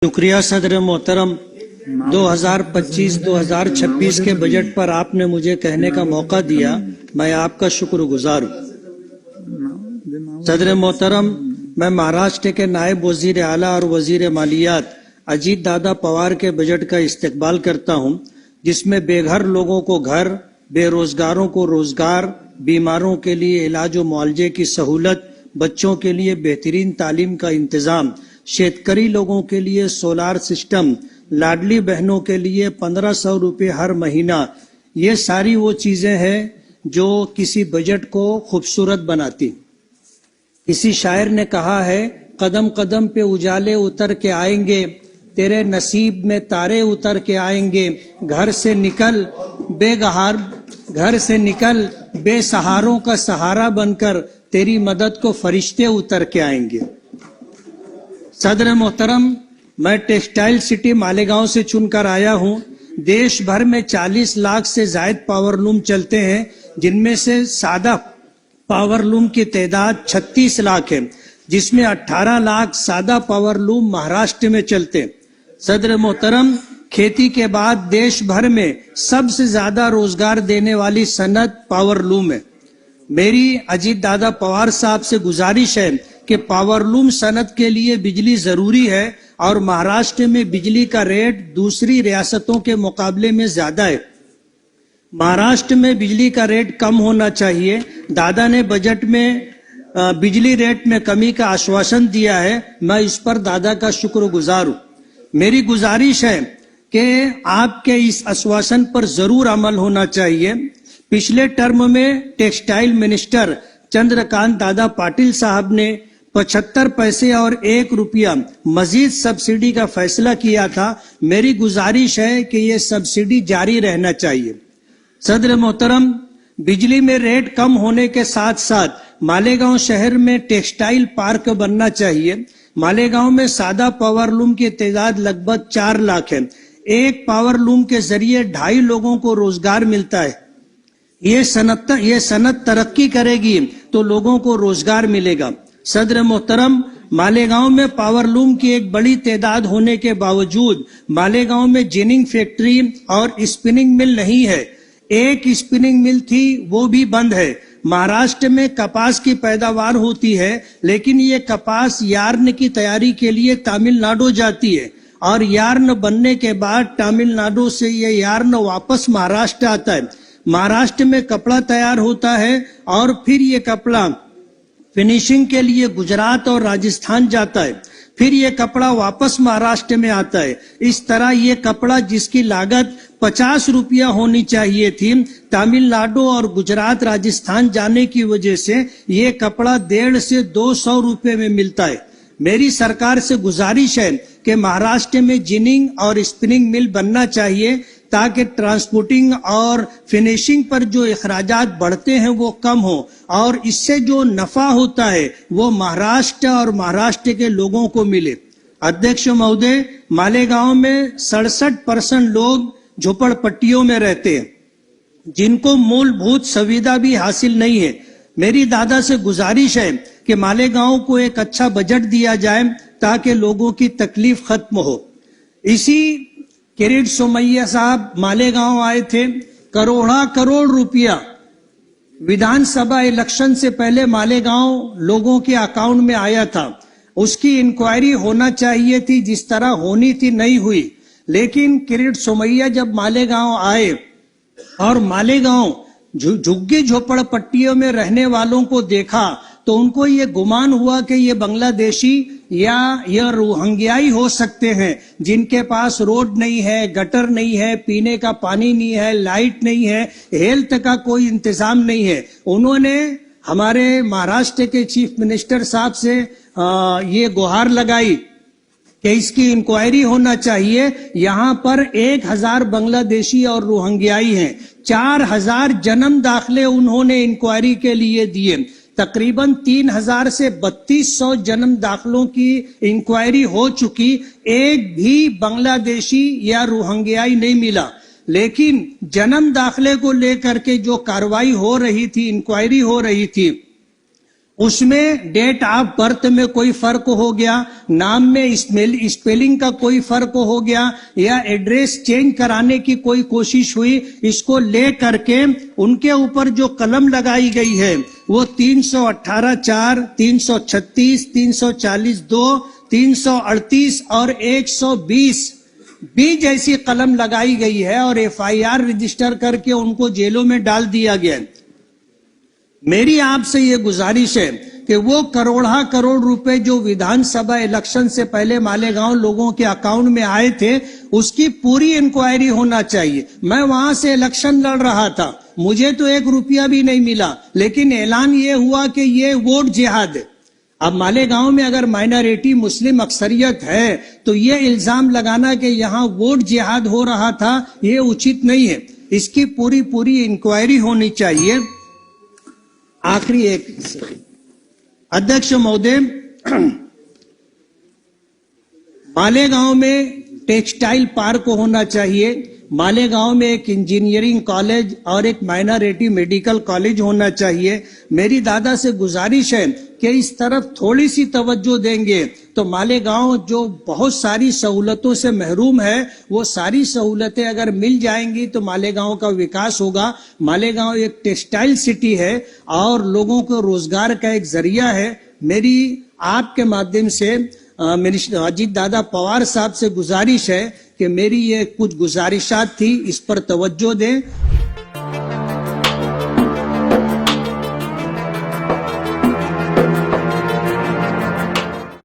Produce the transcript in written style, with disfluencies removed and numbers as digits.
शुक्रिया सदर मोहतरम। 2025-2026 के बजट पर आपने मुझे कहने का मौका दिया, मैं आपका शुक्रगुजार हूँ। सदर मोहतरम, मैं महाराष्ट्र के नायब वजीर आला और वजीर मालियात अजीत दादा पवार के बजट का इस्तकबाल करता हूँ, जिसमें बेघर लोगों को घर, बेरोजगारों को रोजगार, बीमारों के लिए इलाज और मुआवजे की सहूलत, बच्चों के लिए बेहतरीन तालीम का इंतजाम, शेतकरी लोगों के लिए सोलार सिस्टम, लाडली बहनों के लिए 1500 रुपये हर महीना, ये सारी वो चीजें हैं जो किसी बजट को खूबसूरत बनाती। किसी शायर ने कहा है, कदम कदम पे उजाले उतर के आएंगे, तेरे नसीब में तारे उतर के आएंगे, घर से निकल बेसहारों का सहारा बनकर तेरी मदद को फरिश्ते उतर के आएंगे। सदर मोहतरम, मैं टेक्सटाइल सिटी मालेगांव से चुनकर आया हूं। देश भर में 40 लाख से जायद पावरलूम चलते हैं, जिनमें से सादा पावरलूम की तादाद 36 लाख है, जिसमें 18 लाख सादा पावरलूम महाराष्ट्र में चलते हैं। सदर मोहतरम, खेती के बाद देश भर में सबसे ज्यादा रोजगार देने वाली सनत पावरलूम है। मेरी अजीत दादा पवार साहब से गुजारिश है कि पावरलूम सनत के लिए बिजली जरूरी है और महाराष्ट्र में बिजली का रेट दूसरी रियासतों के मुकाबले में ज्यादा है। महाराष्ट्र में बिजली का रेट कम होना चाहिए। दादा ने बजट में बिजली रेट में कमी का आश्वासन दिया है, मैं इस पर दादा का शुक्रगुजार हूँ। मेरी गुजारिश है कि आपके इस आश्वासन पर जरूर अमल होना चाहिए। पिछले टर्म में टेक्सटाइल मिनिस्टर चंद्रकांत दादा पाटिल साहब ने 75 पैसे और 1 रुपया मजीद सब्सिडी का फैसला किया था। मेरी गुजारिश है कि ये सब्सिडी जारी रहना चाहिए। सदर मोहतरम, बिजली में रेट कम होने के साथ साथ मालेगांव शहर में टेक्सटाइल पार्क बनना चाहिए। मालेगांव में सादा पावरलूम की तादाद लगभग 4 लाख है। एक पावरलूम के जरिए 2.5 लोगों को रोजगार मिलता है। ये सनत तरक्की करेगी तो लोगों को रोजगार मिलेगा। सदर मोहतरम, मालेगांव में पावरलूम की एक बड़ी तादाद होने के बावजूद मालेगांव में जिनिंग फैक्ट्री और स्पिनिंग मिल नहीं है। एक स्पिनिंग मिल थी, वो भी बंद है। महाराष्ट्र में कपास की पैदावार होती है, लेकिन ये कपास यार्न की तैयारी के लिए तमिलनाडु जाती है और यार्न बनने के बाद तमिलनाडु से ये यार्न वापस महाराष्ट्र आता है। महाराष्ट्र में कपड़ा तैयार होता है और फिर ये कपड़ा फिनिशिंग के लिए गुजरात और राजस्थान जाता है, फिर ये कपड़ा वापस महाराष्ट्र में आता है। इस तरह ये कपड़ा जिसकी लागत 50 रुपया होनी चाहिए थी, तमिलनाडु और गुजरात राजस्थान जाने की वजह से ये कपड़ा 150 से 200 रुपये में मिलता है। मेरी सरकार से गुजारिश है कि महाराष्ट्र में जिनिंग और स्पिनिंग मिल बनना चाहिए, ताकि ट्रांसपोर्टिंग और फिनिशिंग पर जो अखराजात बढ़ते हैं वो कम हो और इससे जो नफा होता है वो महाराष्ट्र और महाराष्ट्र के लोगों को मिले। अध्यक्ष महोदय, मालेगांव में 67% लोग झोपड़पट्टियों में रहते हैं, जिनको मूलभूत सुविधा भी हासिल नहीं है। मेरी दादा से गुजारिश है कि मालेगांव को एक अच्छा बजट दिया जाए ताकि लोगों की तकलीफ खत्म हो। इसी किरीट सोमैया साहब मालेगांव आए थे, करोड़ रुपया विधानसभा इलेक्शन से पहले मालेगांव लोगों के अकाउंट में आया था। उसकी इंक्वायरी होना चाहिए थी, जिस तरह होनी थी नहीं हुई। लेकिन किरीट सोमैया जब मालेगांव आए और मालेगांव झुग्गी झोपड़पट्टियों में रहने वालों को देखा तो उनको ये गुमान हुआ कि ये बांग्लादेशी या यह रोहिंग्याई हो सकते हैं, जिनके पास रोड नहीं है, गटर नहीं है, पीने का पानी नहीं है, लाइट नहीं है, हेल्थ का कोई इंतजाम नहीं है। उन्होंने हमारे महाराष्ट्र के चीफ मिनिस्टर साहब से ये गुहार लगाई कि इसकी इंक्वायरी होना चाहिए। यहाँ पर 1000 बांग्लादेशी और रोहिंग्याई हैं। 4000 जन्म दाखिले उन्होंने इंक्वायरी के लिए दिए। तकरीबन 3000 से 3200 जन्म दाखिलों की इंक्वायरी हो चुकी, एक भी बांग्लादेशी या रोहिंग्याई नहीं मिला। लेकिन जन्म दाखिले को लेकर के जो कार्रवाई हो रही थी, इंक्वायरी हो रही थी, उसमें डेट ऑफ बर्थ में कोई फर्क हो गया, नाम में स्पेलिंग का कोई फर्क हो गया, या एड्रेस चेंज कराने की कोई कोशिश हुई, इसको ले करके उनके ऊपर जो कलम लगाई गई है वो 318(4), 336, 340(2), 338 और 120 भी जैसी कलम लगाई गई है और FIR रजिस्टर करके उनको जेलों में डाल दिया गया। मेरी आपसे ये गुजारिश है कि वो करोड़ रुपए जो विधानसभा इलेक्शन से पहले मालेगांव लोगों के अकाउंट में आए थे, उसकी पूरी इंक्वायरी होना चाहिए। मैं वहां से इलेक्शन लड़ रहा था, मुझे तो 1 रुपया भी नहीं मिला, लेकिन ऐलान ये हुआ कि ये वोट जिहाद है। अब मालेगांव में अगर माइनॉरिटी मुस्लिम अक्सरियत है तो ये इल्जाम लगाना कि यहाँ वोट जिहाद हो रहा था, ये उचित नहीं है। इसकी पूरी इंक्वायरी होनी चाहिए। आखिरी एक, अध्यक्ष महोदय, मालेगांव में टेक्सटाइल पार्क होना चाहिए, मालेगांव में एक इंजीनियरिंग कॉलेज और एक माइनॉरिटी मेडिकल कॉलेज होना चाहिए। मेरी दादा से गुजारिश है कि इस तरफ थोड़ी सी तवज्जो देंगे तो मालेगांव जो बहुत सारी सहूलतों से महरूम है, वो सारी सहूलतें अगर मिल जाएंगी तो मालेगांव का विकास होगा। मालेगांव एक टेक्सटाइल सिटी है और लोगों को रोजगार का एक जरिया है। मेरी आपके माध्यम से मिनिस्टर अजीत दादा पवार साहब से गुजारिश है कि मेरी ये कुछ गुजारिशात थी, इस पर तवज्जो दें।